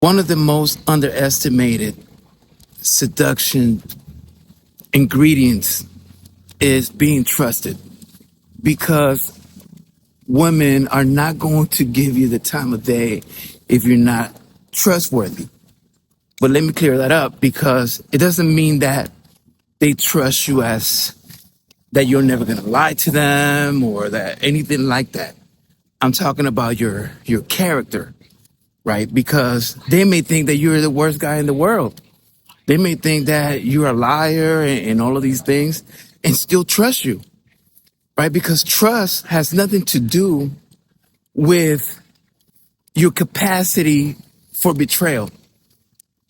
One of the most underestimated seduction ingredients is being trusted, because women are not going to give you the time of day if you're not trustworthy. But let me clear that up, because it doesn't mean that they trust you as that you're never going to lie to them or that anything like that. I'm talking about your character, right? Because they may think that you're the worst guy in the world. They may think that you're a liar and all of these things and still trust you, right? Because trust has nothing to do with your capacity for betrayal.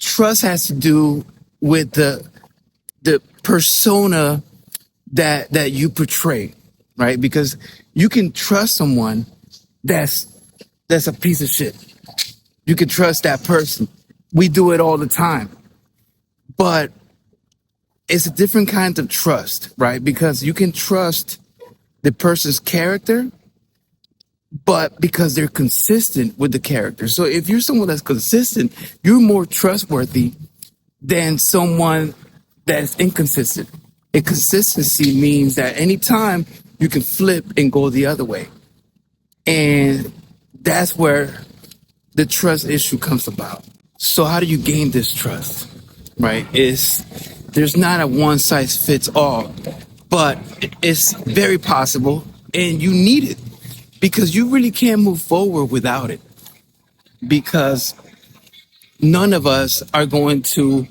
Trust has to do with the persona that you portray, right? Because you can trust someone that's a piece of shit. You can trust that person. We do it all the time. But it's a different kind of trust, right? Because you can trust the person's character, but because they're consistent with the character. So if you're someone that's consistent, you're more trustworthy than someone that's inconsistent. Inconsistency means that anytime you can flip and go the other way. And that's where the trust issue comes about. So how do you gain this trust, right? There's not a one size fits all, but it's very possible and you need it, because you really can't move forward without it, because none of us are going to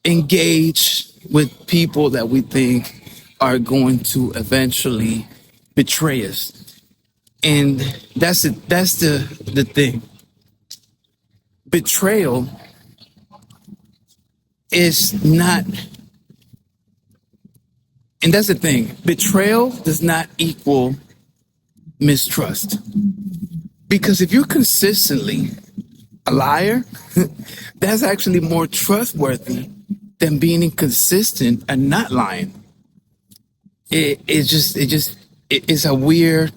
engage with people that we think are going to eventually betray us. And that's the thing. Betrayal is not, and that's the thing. Betrayal does not equal mistrust. Because if you're consistently a liar, that's actually more trustworthy than being inconsistent and not lying. It's a weird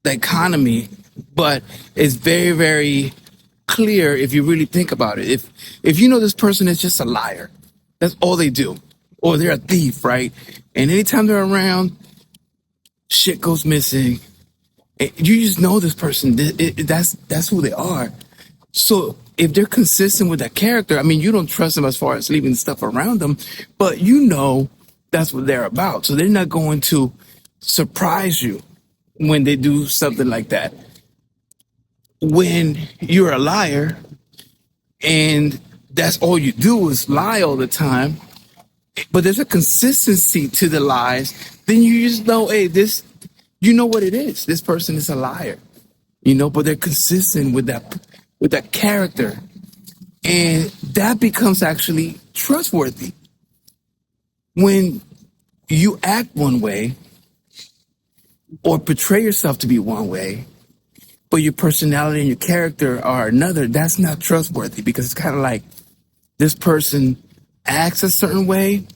dichotomy, but it's very, very clear if you really think about it. If you know this person is just a liar, that's all they do, or they're a thief, right? And anytime they're around, shit goes missing. You just know this person. That's who they are. So if they're consistent with that character, I mean, you don't trust them as far as leaving stuff around them, but you know that's what they're about. So they're not going to surprise you when they do something like that. When you're a liar and that's all you do is lie all the time, but there's a consistency to the lies, then you just know, hey, you know what it is. This person is a liar, but they're consistent with that character. And that becomes actually trustworthy. When you act one way or portray yourself to be one way, but your personality and your character are another, that's not trustworthy, because it's kind of like this person acts a certain way,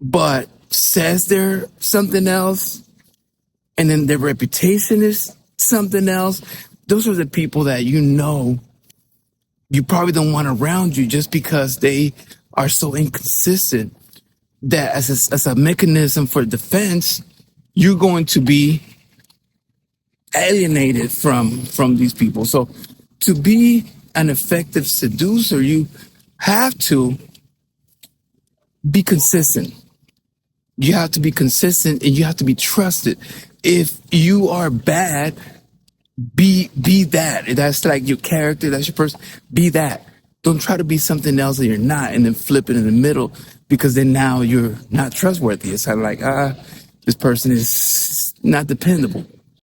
but says they're something else, and then their reputation is something else. Those are the people that you probably don't want around you, just because they are so inconsistent that as a mechanism for defense, you're going to be alienated from these people. So to be an effective seducer, you have to be consistent. You have to be consistent and you have to be trusted. If you are bad, be that. That's like your character, that's your person. Be that. Don't try to be something else that you're not and then flip it in the middle, because then now you're not trustworthy. It's kind of like, this person is not dependable.